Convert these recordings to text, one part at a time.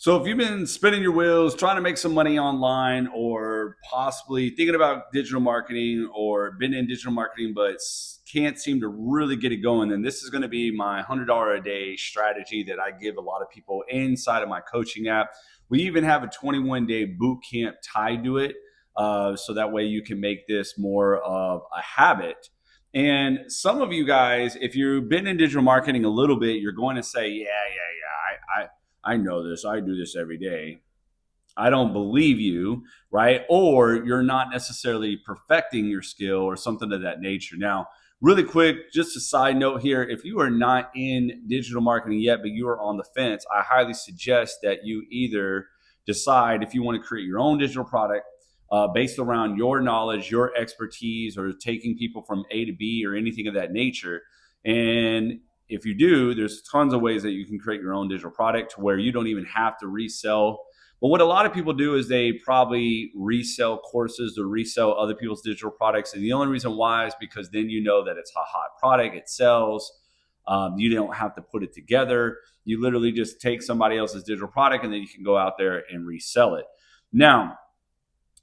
So if you've been spinning your wheels, trying to make some money online, or possibly thinking about digital marketing, or been in digital marketing but can't seem to really get it going, then this is going to be my $100 a day strategy that I give a lot of people inside of my coaching app. We even have a 21-day boot camp tied to it, so that way you can make this more of a habit. And some of you guys, if you've been in digital marketing a little bit, you're going to say, yeah, I know this. I do this every day. I don't believe you, right? Or you're not necessarily perfecting your skill or something of that nature. Now, really quick, just a side note here. If you are not in digital marketing yet, but you are on the fence, I highly suggest that you either decide if you want to create your own digital product based around your knowledge, your expertise, or taking people from A to B or anything of that nature. And if you do, there's tons of ways that you can create your own digital product to where you don't even have to resell. But what a lot of people do is they probably resell courses or resell other people's digital products. And the only reason why is because then you know that it's a hot product, it sells. You don't have to put it together. You literally just take somebody else's digital product and then you can go out there and resell it. Now,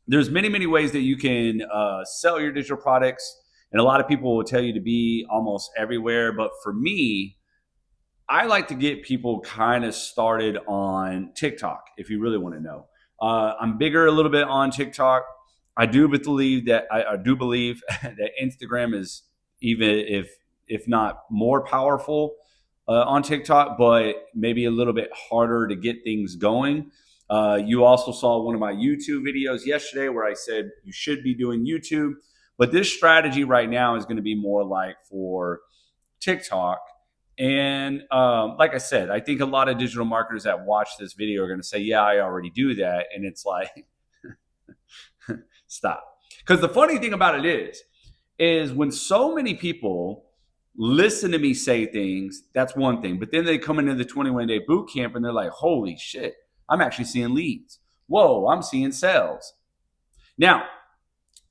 there's many ways that you can sell your digital products. And a lot of people will tell you to be almost everywhere. But for me, I like to get people kind of started on TikTok if you really want to know. I'm bigger a little bit on TikTok. I do believe that I do believe that Instagram is even if not more powerful on TikTok, but maybe a little bit harder to get things going. You also saw one of my YouTube videos yesterday where I said you should be doing YouTube, but this strategy right now is going to be more like for TikTok. And like I said, I think a lot of digital marketers that watch this video are going to say, yeah, I already do that. And it's like, stop. Because the funny thing about it is when so many people listen to me say things, that's one thing. But then they come into the 21-day boot camp and they're like, holy shit, I'm actually seeing leads. Whoa, I'm seeing sales. Now,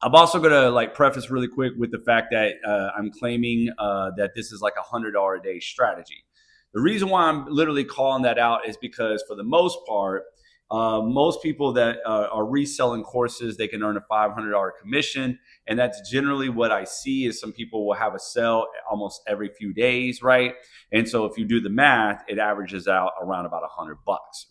I'm also going to like preface really quick with the fact that I'm claiming that this is like $100 a day strategy. The reason why I'm literally calling that out is because for the most part, most people that are reselling courses, they can earn a $500 commission. And that's generally what I see is some people will have a sale almost every few days, right? And so if you do the math, it averages out around about $100,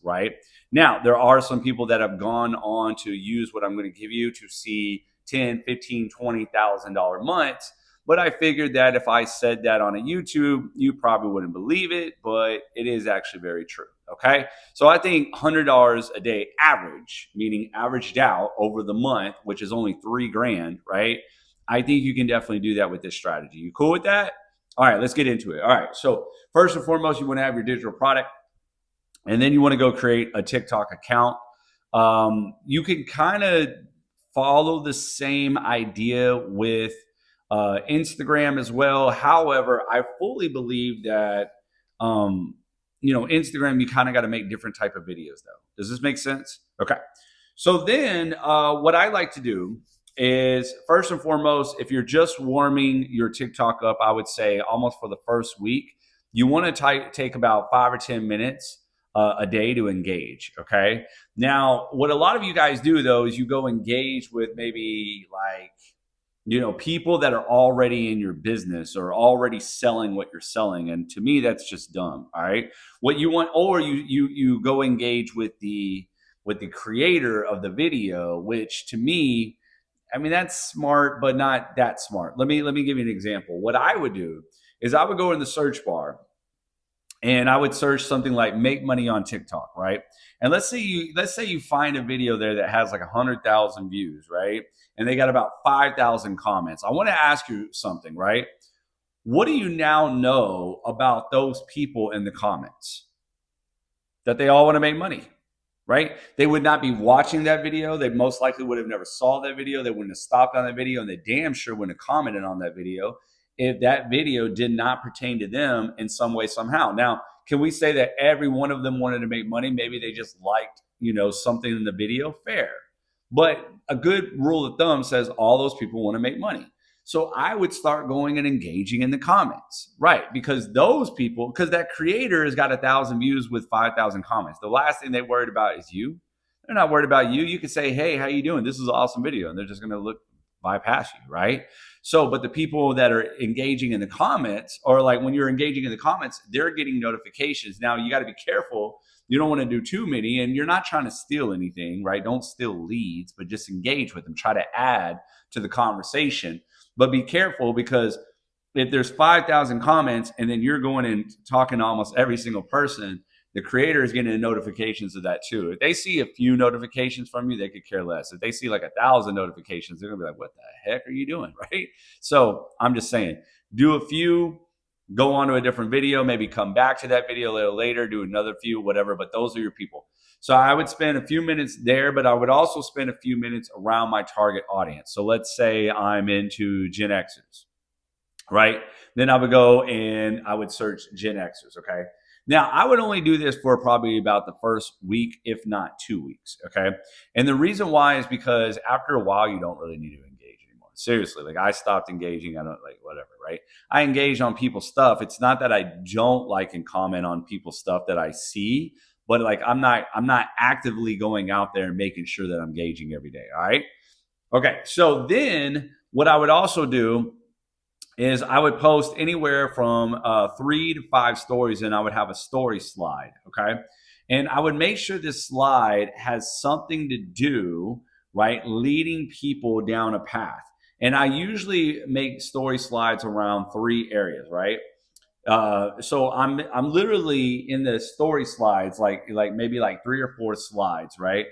right? Now, there are some people that have gone on to use what I'm going to give you to see 10, 15, $20,000 months. But I figured that if I said that on a YouTube, you probably wouldn't believe it, but it is actually very true. Okay. So I think $100 a day average, meaning averaged out over the month, which is only $3,000, right? I think you can definitely do that with this strategy. You cool with that? All right, let's get into it. All right. So first and foremost, you want to have your digital product, and then you want to go create a TikTok account. You can kind of follow the same idea with Instagram as well. However, I fully believe that Instagram, you kind of got to make different type of videos though. Does this make sense? Okay. So then what I like to do is first and foremost, if you're just warming your TikTok up, I would say almost for the first week, you want to take about 5 or 10 minutes a day to engage. Okay. Now, what a lot of you guys do though is you go engage with maybe like, people that are already in your business or already selling what you're selling. And to me, that's just dumb. All right. What you want, or you go engage with the creator of the video, which to me, I mean, that's smart, but not that smart. Let me give you an example. What I would do is I would go in the search bar and I would search something like make money on TikTok, right? And let's say you find a video there that has like 100,000 views, right? And they got about 5,000 comments. I want to ask you something, right? What do you now know about those people in the comments? That they all want to make money, right? They would not be watching that video. They most likely would have never saw that video. They wouldn't have stopped on that video, and they damn sure wouldn't have commented on that video if that video did not pertain to them in some way, somehow. Now, can we say that every one of them wanted to make money? Maybe they just liked, something in the video. Fair. But a good rule of thumb says all those people want to make money. So I would start going and engaging in the comments, right? Because those people, because that creator has got 1,000 views with 5,000 comments. The last thing they worried about is you. They're not worried about you. You could say, "Hey, how you doing? This is an awesome video," and they're just going to look bypass you, right? So, but the people that are engaging in the comments, or like when you're engaging in the comments, they're getting notifications. Now you got to be careful. You don't want to do too many, and you're not trying to steal anything, right? Don't steal leads, but just engage with them. Try to add to the conversation, but be careful, because if there's 5,000 comments and then you're going and talking to almost every single person, the creator is getting notifications of that too. If they see a few notifications from you, they could care less. If they see like 1,000 notifications, they're gonna be like, "What the heck are you doing?" Right? So I'm just saying, do a few, go on to a different video, maybe come back to that video a little later, do another few, whatever. But those are your people. So I would spend a few minutes there, but I would also spend a few minutes around my target audience. So let's say I'm into Gen Xers, right? Then I would go and I would search Gen Xers, okay? Now, I would only do this for probably about the first week, if not 2 weeks, okay? And the reason why is because after a while, you don't really need to engage anymore. Seriously, like I stopped engaging. I don't like whatever, right? I engage on people's stuff. It's not that I don't like and comment on people's stuff that I see, but like I'm not actively going out there and making sure that I'm engaging every day, all right? Okay, so then what I would also do is I would post anywhere from 3 to 5 stories, and I would have a story slide. Okay. And I would make sure this slide has something to do, right, leading people down a path. And I usually make story slides around 3 areas, right? So I'm literally in the story slides, like maybe like 3 or 4 slides, right?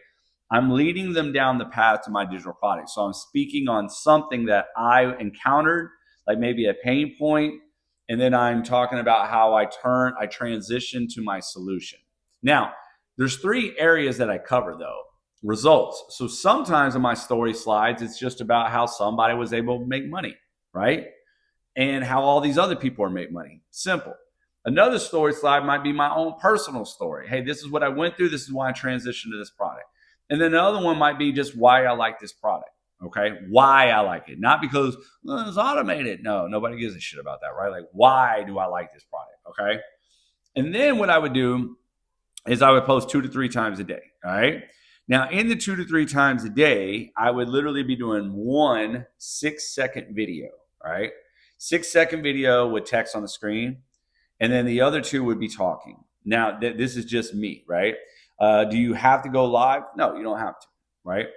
I'm leading them down the path to my digital product. So I'm speaking on something that I encountered, like maybe a pain point, and then I'm talking about how I transition to my solution. Now, there's 3 areas that I cover though. Results. So sometimes in my story slides, it's just about how somebody was able to make money, right? And how all these other people are making money. Simple. Another story slide might be my own personal story. Hey, this is what I went through. This is why I transitioned to this product. And then another one might be just why I like this product. Okay. Why I like it. Not because it's automated. No, nobody gives a shit about that, right? Like, why do I like this product? Okay. And then what I would do is I would post 2 to 3 times a day. All right. Now, in the 2 to 3 times a day, I would literally be doing one 6-second video. All right. 6-second video with text on the screen. And then the other 2 would be talking. Now, this is just me, right? Do you have to go live? No, you don't have to, right?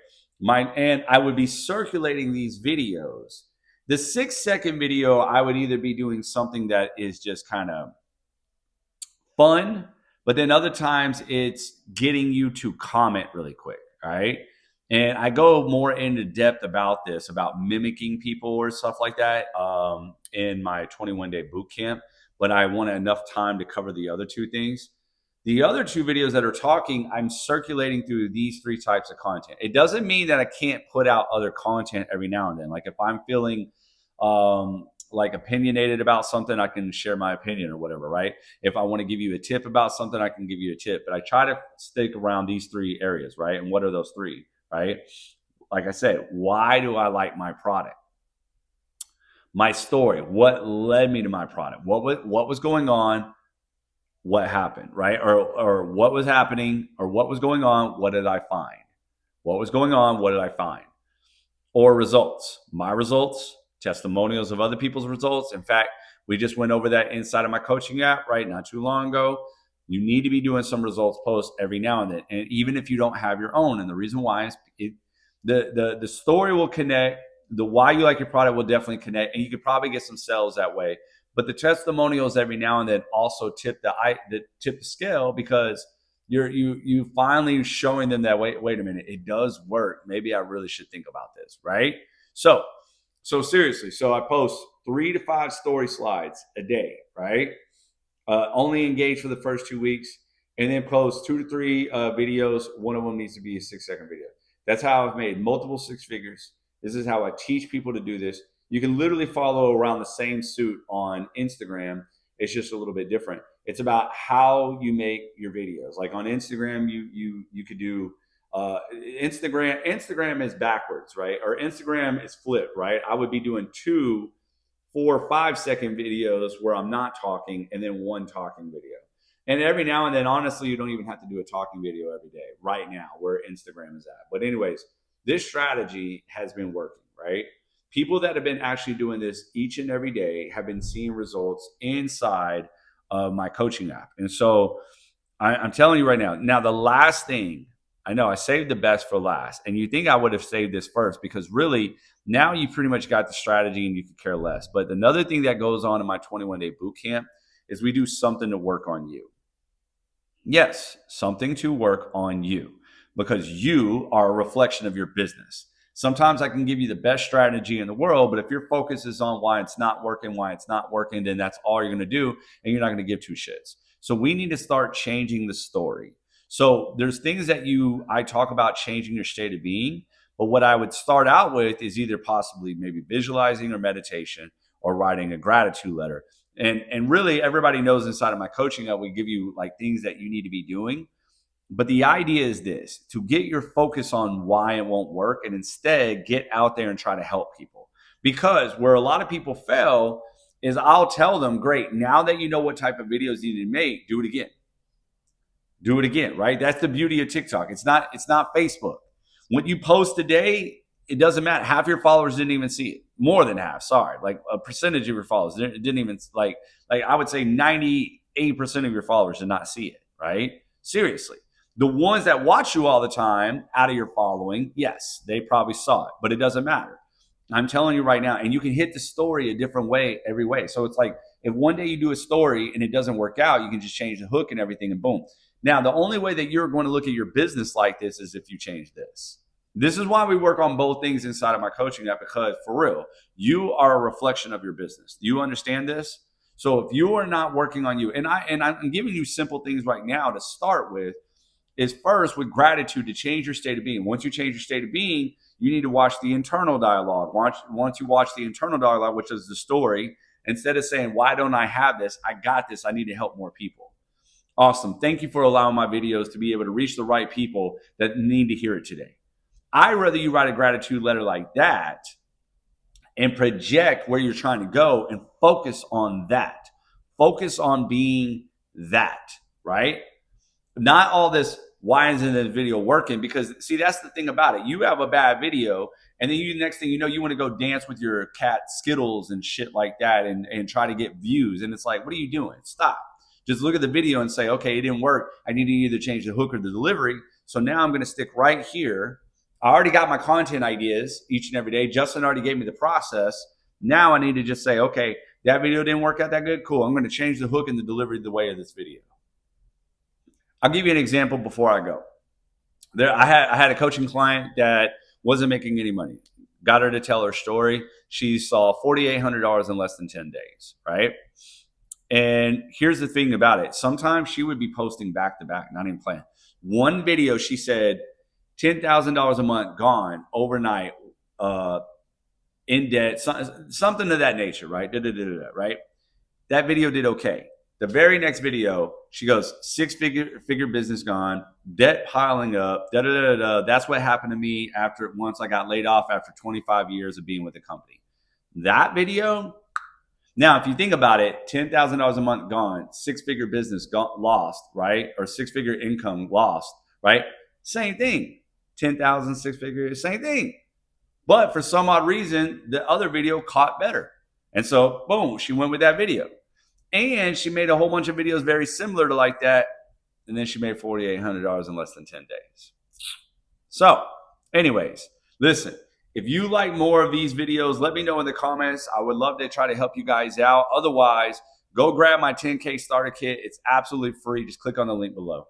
And I would be circulating these videos. The 6-second video, I would either be doing something that is just kind of fun, but then other times it's getting you to comment really quick, right? And I go more into depth about this, about mimicking people or stuff like that in my 21-day boot camp, but I want enough time to cover the other 2 things. The other 2 videos that are talking, I'm circulating through these 3 types of content. It doesn't mean that I can't put out other content every now and then. Like if I'm feeling like opinionated about something, I can share my opinion or whatever, right? If I want to give you a tip about something, I can give you a tip. But I try to stick around these 3 areas, right? And what are those 3, right? Like I said, why do I like my product? My story, what led me to my product? What was going on? What happened, right? Or what was happening, or what was going on, what did I find? What was going on, what did I find? Or results, my results, testimonials of other people's results. In fact, we just went over that inside of my coaching app, right? Not too long ago. You need to be doing some results posts every now and then. And even if you don't have your own, and the reason why is the story will connect, the why you like your product will definitely connect, and you could probably get some sales that way. But the testimonials every now and then also tip the scale, because you finally showing them that wait a minute, it does work. Maybe I really should think about this, right? So seriously, so I post 3 to 5 story slides a day, right? Only engage for the first 2 weeks, and then post 2 to 3 videos. One of them needs to be a 6-second video. That's how I've made multiple 6 figures. This is how I teach people to do this. You can literally follow around the same suit on Instagram. It's just a little bit different. It's about how you make your videos. Like on Instagram, you could do Instagram is backwards, right? Or Instagram is flipped, right? I would be doing 2 4 5 second videos where I'm not talking and then one talking video. And every now and then, honestly, you don't even have to do a talking video every day right now where Instagram is at. But anyways, this strategy has been working, right? People that have been actually doing this each and every day have been seeing results inside of my coaching app. And so I'm telling you right now. Now, the last thing, I know I saved the best for last, and you think I would have saved this first because really now you pretty much got the strategy and you could care less. But another thing that goes on in my 21-day boot camp is we do something to work on you. Yes, something to work on you because you are a reflection of your business. Sometimes I can give you the best strategy in the world, but if your focus is on why it's not working, then that's all you're going to do, and you're not going to give two shits. So we need to start changing the story. So there's things that I talk about changing your state of being, but what I would start out with is either possibly maybe visualizing or meditation or writing a gratitude letter. And really everybody knows inside of my coaching that we give you like things that you need to be doing. But the idea is this, to get your focus on why it won't work and instead get out there and try to help people. Because where a lot of people fail is I'll tell them, great, now that you know what type of videos you need to make, do it again. Do it again, right? That's the beauty of TikTok. It's not Facebook. When you post today, it doesn't matter. Half your followers didn't even see it. More than half, sorry. Like a percentage of your followers didn't even like I would say 98% of your followers did not see it, right? Seriously. The ones that watch you all the time out of your following, yes, they probably saw it, but it doesn't matter. I'm telling you right now, and you can hit the story a different way every way. So it's like if one day you do a story and it doesn't work out, you can just change the hook and everything and boom. Now, the only way that you're going to look at your business like this is if you change this. This is why we work on both things inside of my coaching app, because for real, you are a reflection of your business. Do you understand this? So if you are not working on you, and I'm giving you simple things right now to start with, is first with gratitude to change your state of being. Once you change your state of being, you need to watch the internal dialogue. Once you watch the internal dialogue, which is the story, instead of saying, why don't I have this? I got this. I need to help more people. Awesome. Thank you for allowing my videos to be able to reach the right people that need to hear it today. I'd rather you write a gratitude letter like that and project where you're trying to go and focus on that. Focus on being that, right? Not all this, why isn't this video working? Because see, that's the thing about it. You have a bad video and then next thing you know, you want to go dance with your cat Skittles and shit like that and try to get views. And it's like, what are you doing? Stop. Just look at the video and say, okay, it didn't work. I need to either change the hook or the delivery. So now I'm going to stick right here. I already got my content ideas each and every day. Justin already gave me the process. Now I need to just say, okay, that video didn't work out that good. Cool. I'm going to change the hook and the delivery the way of this video. I'll give you an example before I go. I had a coaching client that wasn't making any money. Got her to tell her story. She saw $4,800 in less than 10 days, right? And here's the thing about it. Sometimes she would be posting back to back, not even playing. One video, she said, $10,000 a month gone overnight, in debt, something of that nature, right? Right? That video did okay. The very next video, she goes, six-figure business gone, debt piling up, That's what happened to me once I got laid off after 25 years of being with the company. That video, now if you think about it, $10,000 a month gone, six-figure business lost, right? Or six-figure income lost, right? Same thing. 10,000, six figures, same thing. But for some odd reason, the other video caught better. And so, boom, she went with that video. And she made a whole bunch of videos very similar to like that. And then she made $4,800 in less than 10 days. So, anyways, listen, if you like more of these videos, let me know in the comments. I would love to try to help you guys out. Otherwise, go grab my 10K starter kit. It's absolutely free. Just click on the link below.